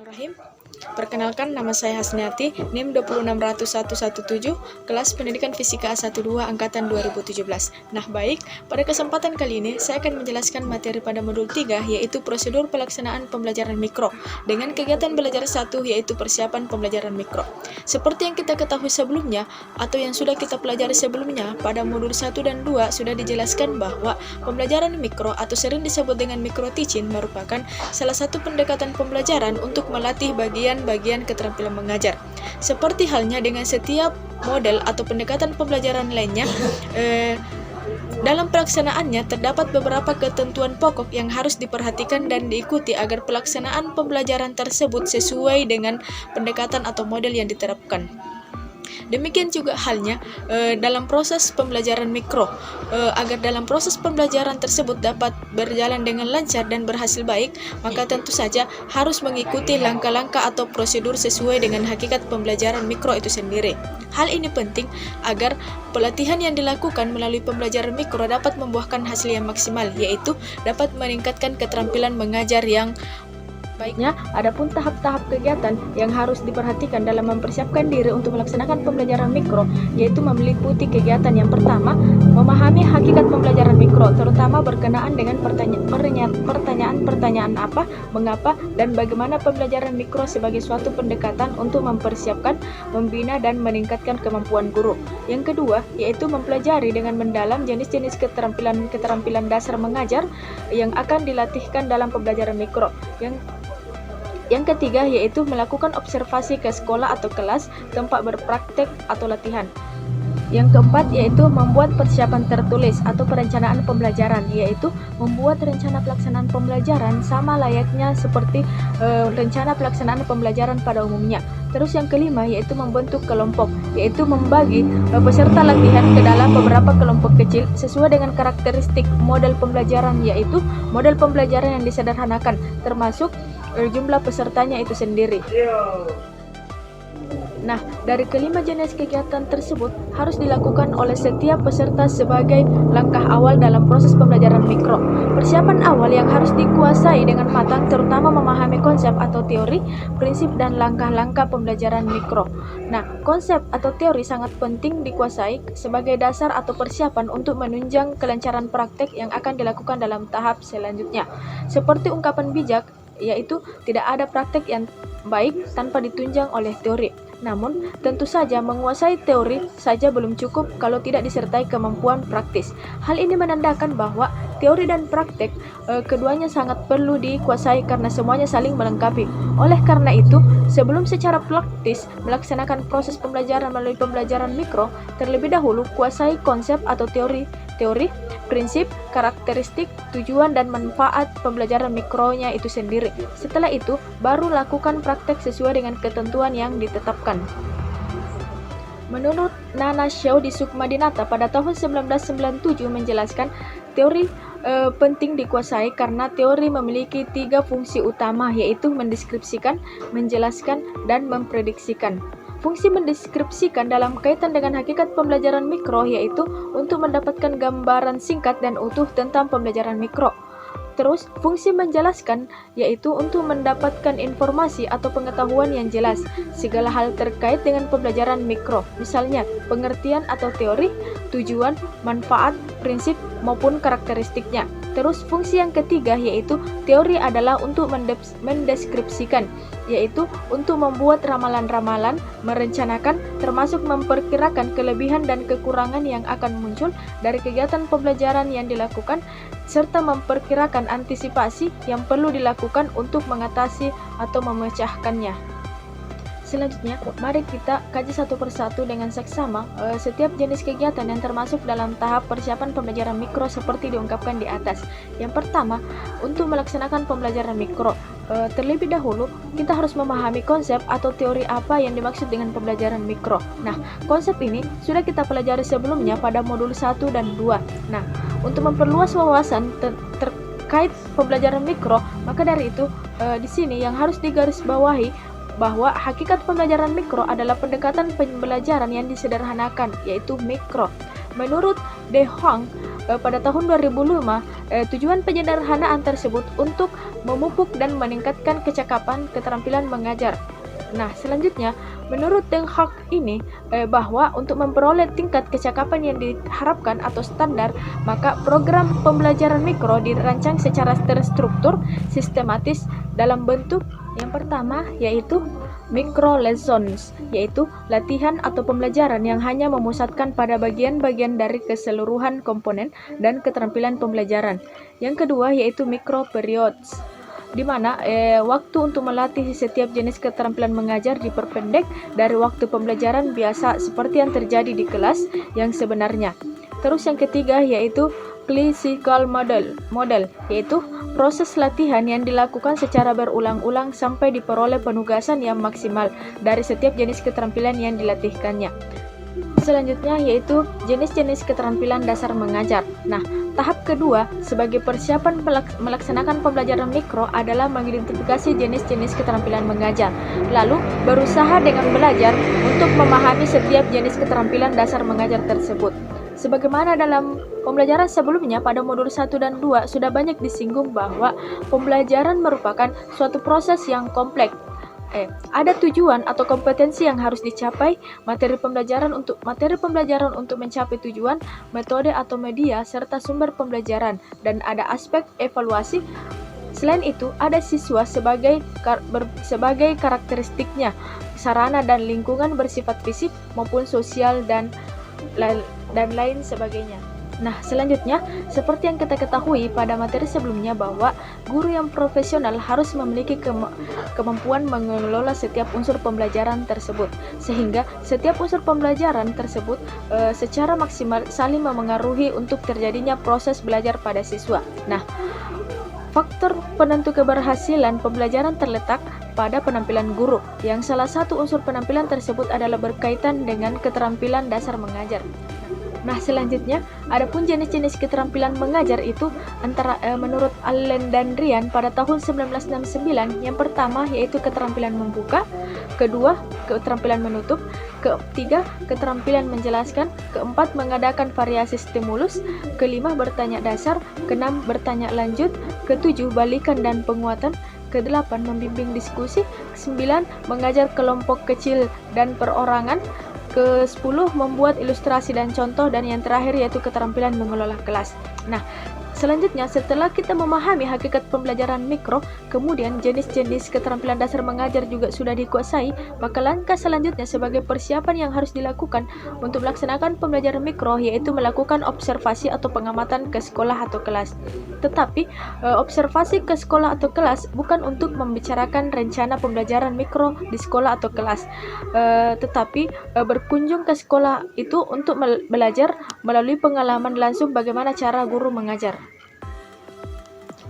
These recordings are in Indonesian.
Bismillahirrahmanirrahim. Perkenalkan, nama saya Hasniati, NIM 2600117, kelas Pendidikan Fisika A12 Angkatan 2017. Nah, baik, pada kesempatan kali ini saya akan menjelaskan materi pada modul 3, yaitu prosedur pelaksanaan pembelajaran mikro, dengan kegiatan belajar 1, yaitu persiapan pembelajaran mikro. Seperti yang kita ketahui sebelumnya, atau yang sudah kita pelajari sebelumnya, pada modul 1 dan 2 sudah dijelaskan bahwa pembelajaran mikro atau sering disebut dengan micro teaching merupakan salah satu pendekatan pembelajaran untuk melatih bagian-bagian keterampilan mengajar. Seperti halnya dengan setiap model atau pendekatan pembelajaran lainnya, dalam pelaksanaannya terdapat beberapa ketentuan pokok yang harus diperhatikan dan diikuti agar pelaksanaan pembelajaran tersebut sesuai dengan pendekatan atau model yang diterapkan. Demikian juga halnya dalam proses pembelajaran mikro. Agar dalam proses pembelajaran tersebut dapat berjalan dengan lancar dan berhasil baik, maka tentu saja harus mengikuti langkah-langkah atau prosedur sesuai dengan hakikat pembelajaran mikro itu sendiri. Hal ini penting agar pelatihan yang dilakukan melalui pembelajaran mikro dapat membuahkan hasil yang maksimal, yaitu dapat meningkatkan keterampilan mengajar yang baiknya. Adapun tahap-tahap kegiatan yang harus diperhatikan dalam mempersiapkan diri untuk melaksanakan pembelajaran mikro, yaitu meliputi kegiatan yang pertama, memahami hakikat pembelajaran mikro, terutama berkenaan dengan pertanyaan apa, mengapa, dan bagaimana pembelajaran mikro sebagai suatu pendekatan untuk mempersiapkan, membina, dan meningkatkan kemampuan guru. Yang kedua, yaitu mempelajari dengan mendalam jenis-jenis keterampilan dasar mengajar yang akan dilatihkan dalam pembelajaran mikro. Yang ketiga, yaitu melakukan observasi ke sekolah atau kelas, tempat berpraktek atau latihan. Yang keempat, yaitu membuat persiapan tertulis atau perencanaan pembelajaran, yaitu membuat rencana pelaksanaan pembelajaran sama layaknya seperti rencana pelaksanaan pembelajaran pada umumnya. Terus yang kelima, yaitu membentuk kelompok, yaitu membagi peserta latihan ke dalam beberapa kelompok kecil sesuai dengan karakteristik model pembelajaran, yaitu model pembelajaran yang disederhanakan, termasuk jumlah pesertanya itu sendiri. Nah, dari kelima jenis kegiatan tersebut harus dilakukan oleh setiap peserta sebagai langkah awal dalam proses pembelajaran mikro. Persiapan awal yang harus dikuasai dengan matang terutama memahami konsep atau teori, prinsip, dan langkah-langkah pembelajaran mikro. Nah, konsep atau teori sangat penting dikuasai sebagai dasar atau persiapan untuk menunjang kelancaran praktek yang akan dilakukan dalam tahap selanjutnya. Seperti ungkapan bijak, yaitu tidak ada praktek yang baik tanpa ditunjang oleh teori. Namun, tentu saja menguasai teori saja belum cukup kalau tidak disertai kemampuan praktis. Hal ini menandakan bahwa teori dan praktek keduanya sangat perlu dikuasai karena semuanya saling melengkapi. Oleh karena itu, sebelum secara praktis melaksanakan proses pembelajaran melalui pembelajaran mikro, terlebih dahulu kuasai konsep atau teori, prinsip, karakteristik, tujuan, dan manfaat pembelajaran mikronya itu sendiri. Setelah itu, baru lakukan praktek sesuai dengan ketentuan yang ditetapkan. Menurut Nana Shaw di Sukmadinata pada tahun 1997 menjelaskan, teori penting dikuasai karena teori memiliki 3 fungsi utama, yaitu mendeskripsikan, menjelaskan, dan memprediksikan. Fungsi mendeskripsikan dalam kaitan dengan hakikat pembelajaran mikro yaitu untuk mendapatkan gambaran singkat dan utuh tentang pembelajaran mikro. Terus, fungsi menjelaskan yaitu untuk mendapatkan informasi atau pengetahuan yang jelas segala hal terkait dengan pembelajaran mikro, misalnya pengertian atau teori, tujuan, manfaat, prinsip, maupun karakteristiknya. Terus, fungsi yang ketiga yaitu teori adalah untuk mendeskripsikan, yaitu untuk membuat ramalan-ramalan, merencanakan, termasuk memperkirakan kelebihan dan kekurangan yang akan muncul dari kegiatan pembelajaran yang dilakukan, serta memperkirakan antisipasi yang perlu dilakukan untuk mengatasi atau memecahkannya. Selanjutnya, mari kita kaji satu persatu dengan seksama setiap jenis kegiatan yang termasuk dalam tahap persiapan pembelajaran mikro seperti diungkapkan di atas. Yang pertama, untuk melaksanakan pembelajaran mikro, terlebih dahulu kita harus memahami konsep atau teori apa yang dimaksud dengan pembelajaran mikro. Nah, konsep ini sudah kita pelajari sebelumnya pada modul 1 dan 2. Nah, untuk memperluas wawasan terkait pembelajaran mikro, maka dari itu di sini yang harus digarisbawahi bahwa hakikat pembelajaran mikro adalah pendekatan pembelajaran yang disederhanakan, yaitu mikro. Menurut De Hong, pada tahun 2005, tujuan penyederhanaan tersebut untuk memupuk dan meningkatkan kecakapan keterampilan mengajar. Nah, selanjutnya, menurut Den Haag ini bahwa untuk memperoleh tingkat kecakapan yang diharapkan atau standar, maka program pembelajaran mikro dirancang secara terstruktur, sistematis dalam bentuk yang pertama yaitu micro lessons, yaitu latihan atau pembelajaran yang hanya memusatkan pada bagian-bagian dari keseluruhan komponen dan keterampilan pembelajaran. Yang kedua yaitu micro periods, di mana waktu untuk melatih setiap jenis keterampilan mengajar diperpendek dari waktu pembelajaran biasa seperti yang terjadi di kelas yang sebenarnya. Terus yang ketiga yaitu classical model, yaitu proses latihan yang dilakukan secara berulang-ulang sampai diperoleh penugasan yang maksimal dari setiap jenis keterampilan yang dilatihkannya. Selanjutnya yaitu jenis-jenis keterampilan dasar mengajar. Nah, tahap kedua sebagai persiapan melaksanakan pembelajaran mikro adalah mengidentifikasi jenis-jenis keterampilan mengajar, lalu berusaha dengan belajar untuk memahami setiap jenis keterampilan dasar mengajar tersebut. Sebagaimana dalam pembelajaran sebelumnya pada modul 1 dan 2 sudah banyak disinggung bahwa pembelajaran merupakan suatu proses yang kompleks. Ada tujuan atau kompetensi yang harus dicapai, materi pembelajaran untuk mencapai tujuan, metode atau media, serta sumber pembelajaran, dan ada aspek evaluasi. Selain itu, ada siswa sebagai karakteristiknya, sarana dan lingkungan bersifat fisik maupun sosial dan lain sebagainya. Nah, selanjutnya, seperti yang kita ketahui pada materi sebelumnya bahwa guru yang profesional harus memiliki kemampuan mengelola setiap unsur pembelajaran tersebut, sehingga setiap unsur pembelajaran tersebut secara maksimal saling memengaruhi untuk terjadinya proses belajar pada siswa. Nah, faktor penentu keberhasilan pembelajaran terletak pada penampilan guru, yang salah satu unsur penampilan tersebut adalah berkaitan dengan keterampilan dasar mengajar. Nah, selanjutnya, adapun jenis-jenis keterampilan mengajar itu menurut Allen dan Ryan pada tahun 1969, yang pertama yaitu keterampilan membuka, kedua keterampilan menutup, ketiga keterampilan menjelaskan, keempat mengadakan variasi stimulus, kelima bertanya dasar, keenam bertanya lanjut, ketujuh balikan dan penguatan, kedelapan membimbing diskusi, kesembilan mengajar kelompok kecil dan perorangan, ke-10 membuat ilustrasi dan contoh, dan yang terakhir yaitu keterampilan mengelola kelas. Nah, selanjutnya setelah kita memahami hakikat pembelajaran mikro, kemudian jenis-jenis keterampilan dasar mengajar juga sudah dikuasai, maka langkah selanjutnya sebagai persiapan yang harus dilakukan untuk melaksanakan pembelajaran mikro yaitu melakukan observasi atau pengamatan ke sekolah atau kelas. Tetapi observasi ke sekolah atau kelas bukan untuk membicarakan rencana pembelajaran mikro di sekolah atau kelas, tetapi berkunjung ke sekolah itu untuk belajar melalui pengalaman langsung bagaimana cara guru mengajar.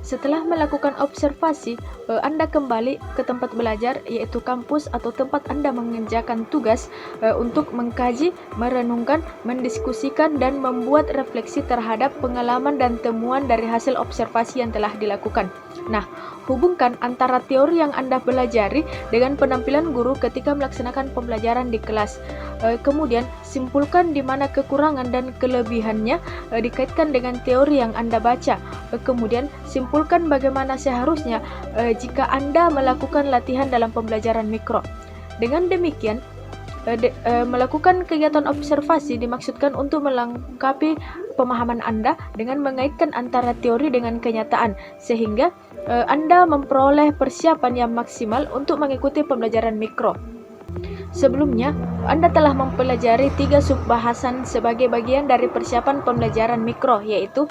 Setelah melakukan observasi, Anda kembali ke tempat belajar, yaitu kampus atau tempat Anda mengerjakan tugas untuk mengkaji, merenungkan, mendiskusikan, dan membuat refleksi terhadap pengalaman dan temuan dari hasil observasi yang telah dilakukan. Nah, hubungkan antara teori yang Anda pelajari dengan penampilan guru ketika melaksanakan pembelajaran di kelas. Kemudian, simpulkan di mana kekurangan dan kelebihannya dikaitkan dengan teori yang Anda baca. Kemudian, simpulkan bagaimana seharusnya jika Anda melakukan latihan dalam pembelajaran mikro. Dengan demikian, melakukan kegiatan observasi dimaksudkan untuk melengkapi pemahaman Anda dengan mengaitkan antara teori dengan kenyataan, sehingga Anda memperoleh persiapan yang maksimal untuk mengikuti pembelajaran mikro. Sebelumnya, Anda telah mempelajari 3 subbahasan sebagai bagian dari persiapan pembelajaran mikro, yaitu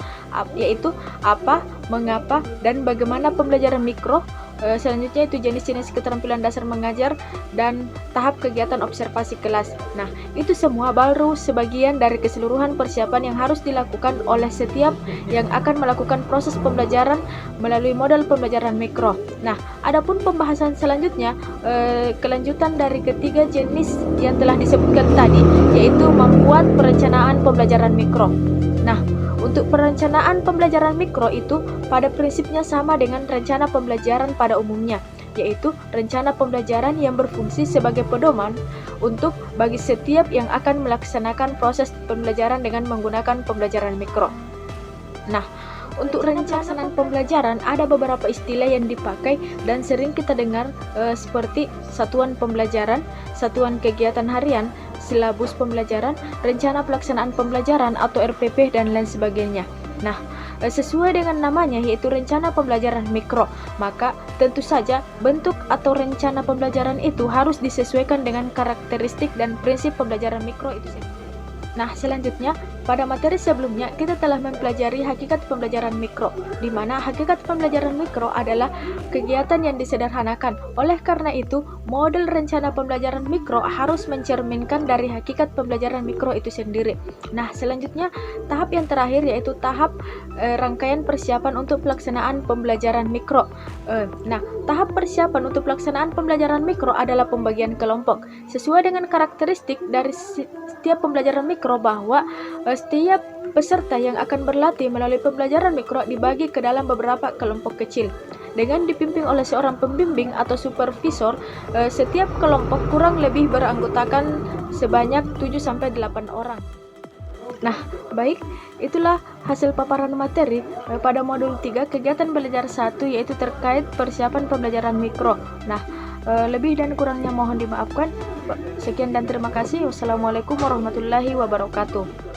apa, mengapa, dan bagaimana pembelajaran mikro. Selanjutnya itu jenis-jenis keterampilan dasar mengajar dan tahap kegiatan observasi kelas. Nah, itu semua baru sebagian dari keseluruhan persiapan yang harus dilakukan oleh setiap yang akan melakukan proses pembelajaran melalui model pembelajaran mikro. Nah, adapun pembahasan selanjutnya, kelanjutan dari ketiga jenis yang telah disebutkan tadi, yaitu membuat perencanaan pembelajaran mikro. Nah, untuk perencanaan pembelajaran mikro itu pada prinsipnya sama dengan rencana pembelajaran pada umumnya, yaitu rencana pembelajaran yang berfungsi sebagai pedoman untuk bagi setiap yang akan melaksanakan proses pembelajaran dengan menggunakan pembelajaran mikro. Nah, untuk rencana pembelajaran ada beberapa istilah yang dipakai dan sering kita dengar seperti satuan pembelajaran, satuan kegiatan harian, silabus pembelajaran, rencana pelaksanaan pembelajaran atau RPP dan lain sebagainya. Nah, sesuai dengan namanya yaitu rencana pembelajaran mikro, maka tentu saja bentuk atau rencana pembelajaran itu harus disesuaikan dengan karakteristik dan prinsip pembelajaran mikro itu sendiri. Nah, selanjutnya, pada materi sebelumnya kita telah mempelajari hakikat pembelajaran mikro, di mana hakikat pembelajaran mikro adalah kegiatan yang disederhanakan. Oleh karena itu, model rencana pembelajaran mikro harus mencerminkan dari hakikat pembelajaran mikro itu sendiri. Nah, selanjutnya, tahap yang terakhir yaitu tahap rangkaian persiapan untuk pelaksanaan pembelajaran mikro. Nah, tahap persiapan untuk pelaksanaan pembelajaran mikro adalah pembagian kelompok. Sesuai dengan karakteristik dari setiap pembelajaran mikro bahwa setiap peserta yang akan berlatih melalui pembelajaran mikro dibagi ke dalam beberapa kelompok kecil. Dengan dipimpin oleh seorang pembimbing atau supervisor, setiap kelompok kurang lebih beranggotakan sebanyak 7-8 orang. Nah, baik, itulah hasil paparan materi pada modul 3 kegiatan belajar 1 yaitu terkait persiapan pembelajaran mikro. Nah, lebih dan kurangnya mohon dimaafkan. Sekian dan terima kasih. Wassalamualaikum warahmatullahi wabarakatuh.